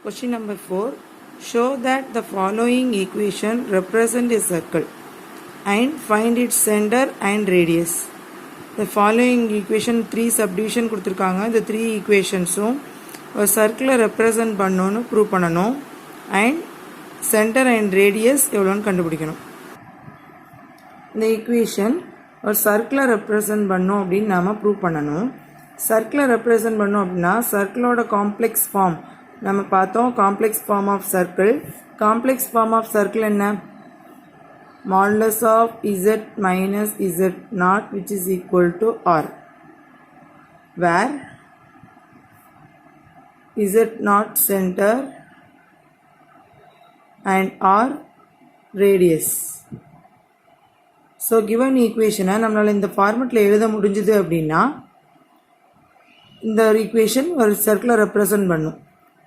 Question number 4. Show that the following equation represent a circle and find its center and radius. The following equation 3 subdivision கொடுத்திருக்காங்க. இந்த 3 equationsம் ஒரு circle represent பண்ணனும்னு prove பண்ணனும் and center and radius எவ்வளவுன்னு கண்டுபிடிக்கணும். இந்த equation ஒரு circle represent பண்ணனும் அப்படினு நாம prove பண்ணனும். circle represent பண்ணனும் அப்படினா circle-ஓட complex form நம்ம பார்த்தோம். complex form of circle என்ன? modulus of z minus z naught which is equal to r, where z naught center and r radius. So given equation நம்மளால இந்த ஃபார்மட்ல எழுத முடிஞ்சது அப்படின்னா இந்த equation ஒரு circle represent பண்ணும்.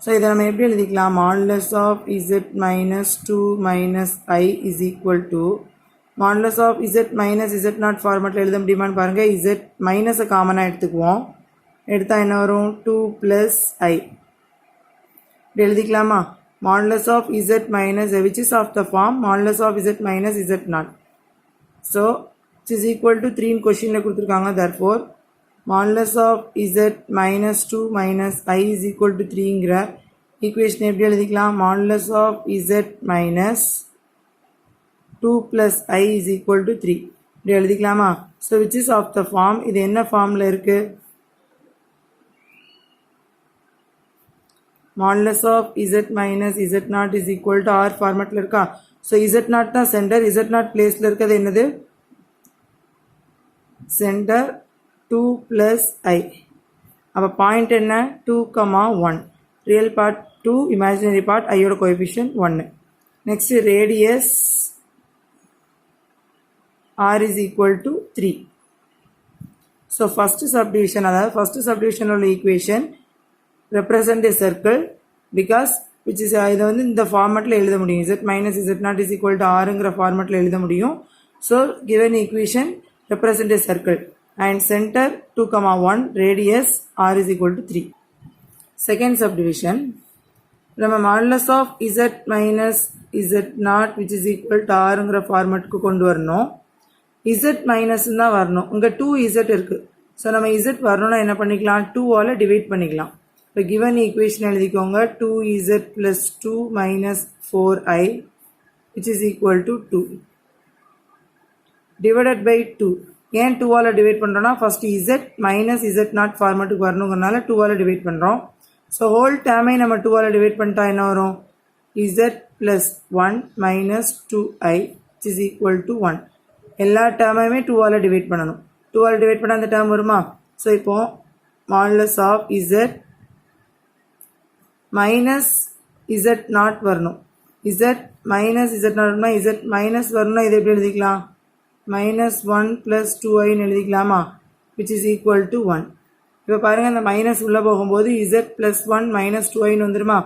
So இதை நம்ம எப்படி எழுதிக்கலாம்? modulus of z minus 2 minus I is equal to modulus of z minus z naught ஃபார்மட்ல எழுத முடியுமான்னு பாருங்க. z minus காமனாக எடுத்துக்குவோம். எடுத்தா என்ன வரும்? 2 plus I. இப்படி எழுதிக்கலாமா? modulus of z minus which is of the form modulus of z minus z naught. So which is equal to 3 in questionல கொடுத்துருக்காங்க. Therefore modulus of z minus 2 minus I is equal to 3 ங்கிற equation எப்படி எழுதிக்கலாம்? modulus of z minus 2 plus I is equal to 3 இப்படி எழுதிக்கலாமா? So which is of the form, இது என்ன ஃபார்ம்ல இருக்கு? modulus of z minus z naught is equal to r ஃபார்மட்ல இருக்கா? So z naught தான் centre. z naught பிளேஸ்ல இருக்கிறது என்னது? Centre 2 plus I. அப்ப பாயிண்ட் என்ன? 2, 1. Real part 2, imaginary part I ஓட coefficient 1. Next radius r is equal to 3. So first subdivision, அதாவது first subdivision உள்ள equation represent a circle because which is இதை வந்து இந்த ஃபார்மட்ல எழுத முடியும். z minus z naught is equal to rங்கிற ஃபார்மட்ல எழுத முடியும். So given equation represent a circle and center 2, 1, radius r is equal to 3. Second subdivision, நம்ம modulus of z minus z naught which is equal to rங்கிற ஃபார்மட்க்கு கொண்டு வரணும். z minus தான் வரணும். இங்க 2z இருக்கு. So நம்ம z வரணும்னா என்ன பண்ணிக்கலாம்? 2ஆல டிவைட் பண்ணிக்கலாம். இப்போ given equation எழுதிக்கோங்க. 2z plus 2 minus 4i which is equal to 2 divided by 2. ஏன் 2ஆல டிவைட் பண்றோம்னா first z minus z naught ஃபார்மட்டுக்கு வரணும்ங்கறனால 2ஆல டிவைட் பண்றோம். ஸோ ஹோல் டேர்மை நம்ம 2ஆல டிவைட் பண்ணிட்டா என்ன வரும்? z plus 1 minus 2i which is equal to 1. எல்லா டேர்மையுமே 2ஆல டிவைட் பண்ணணும். 2ஆல டிவைட் பண்ணா அந்த டேர்ம் வருமா? ஸோ இப்போ modulus of z minus z naught வரணும். z minus z naught z minus வரணும்னா இதை எப்படி எழுதிக்கலாம்? minus 1 plus 2i எழுதிக்கலாமா? which is equal to 1. இப்போ பாருங்க இந்த மைனஸ் உள்ள போகும்போது z plus 1 minus 2i வந்துருமா?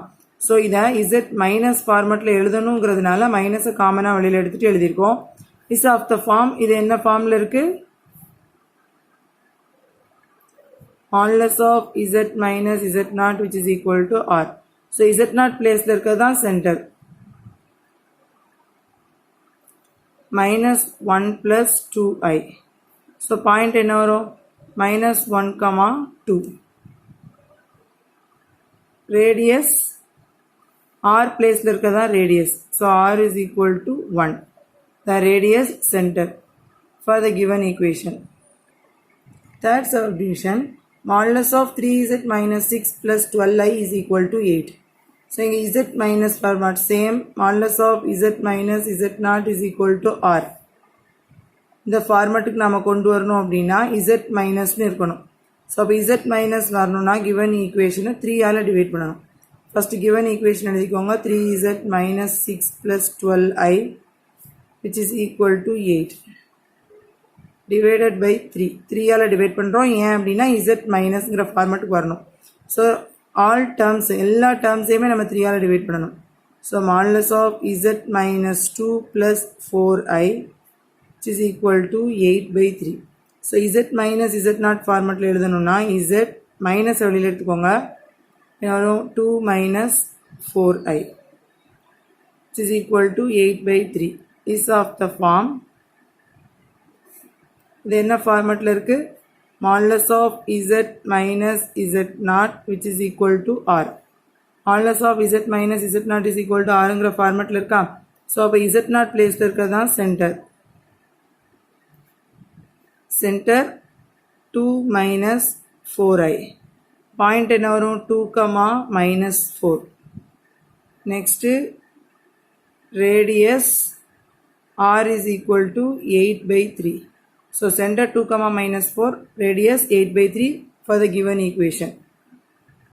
ஸோ இதை z minus ஃபார்மட்ல எழுதணுங்கிறதுனால மைனஸை காமனாக வெளியில் எடுத்துட்டு எழுதியிருக்கோம். இஸ் ஆஃப் த ஃபார்ம், இது என்ன ஃபார்ம்ல இருக்கு? modulus of z minus z naught which is equal to r. So z naught பிளேஸ்ல இருக்கிறது தான் centre. minus 1 plus 2i. So point என்ன வரும்? minus 1, 2. Radius r placeல இருக்கதா radius. So r is equal to 1. The radius center for the given equation. Third subdivision, modulus of 3z minus 6 plus 12i is equal to 8. So இங்க z minus format same, modulus of z minus z naught is equal to r. இந்த ஃபார்மட்டுக்கு நாம கொண்டு வரணும் அப்படின்னா z மைனஸ்னு இருக்கணும். So அப்போ z minus வரணும்னா given equation 3ஆல divide பண்ணணும். ஃபர்ஸ்ட் given equation எழுதிக்கோங்க. 3z minus 6 plus 12i which is equal to 8 divided by 3. 3ஆல divide பண்றோம். ஏன் அப்படின்னா z மைனஸ்ங்கிற ஃபார்மட்டுக்கு வரணும். ஸோ all terms, எல்லா டேர்ம்ஸையுமே நம்ம 3ஆல டிவைட் பண்ணணும். So modulus of z minus 2 plus 4i which is equal to 8 by 3. So z minus z naught ஃபார்மட்ல எழுதணும்னா z minus வெளியில் எடுத்துக்கோங்க. 2 minus 4i, which is equal to 8 by 3 is of the form. இது என்ன ஃபார்மேட்டில் இருக்கு? modulus of z minus z0 which is equal to r. modulus of z minus z0 is equal to rங்கிற ஃபார்மேட்டில் இருக்கா? So அப்போ z0 பிளேஸில் இருக்கிறது தான் centre. Centre 2 minus 4i. Point என்ன வரும்? 2, minus 4. next radius r is equal to 8 by 3. So center 2, minus 4, radius 8 by 3 for the given equation.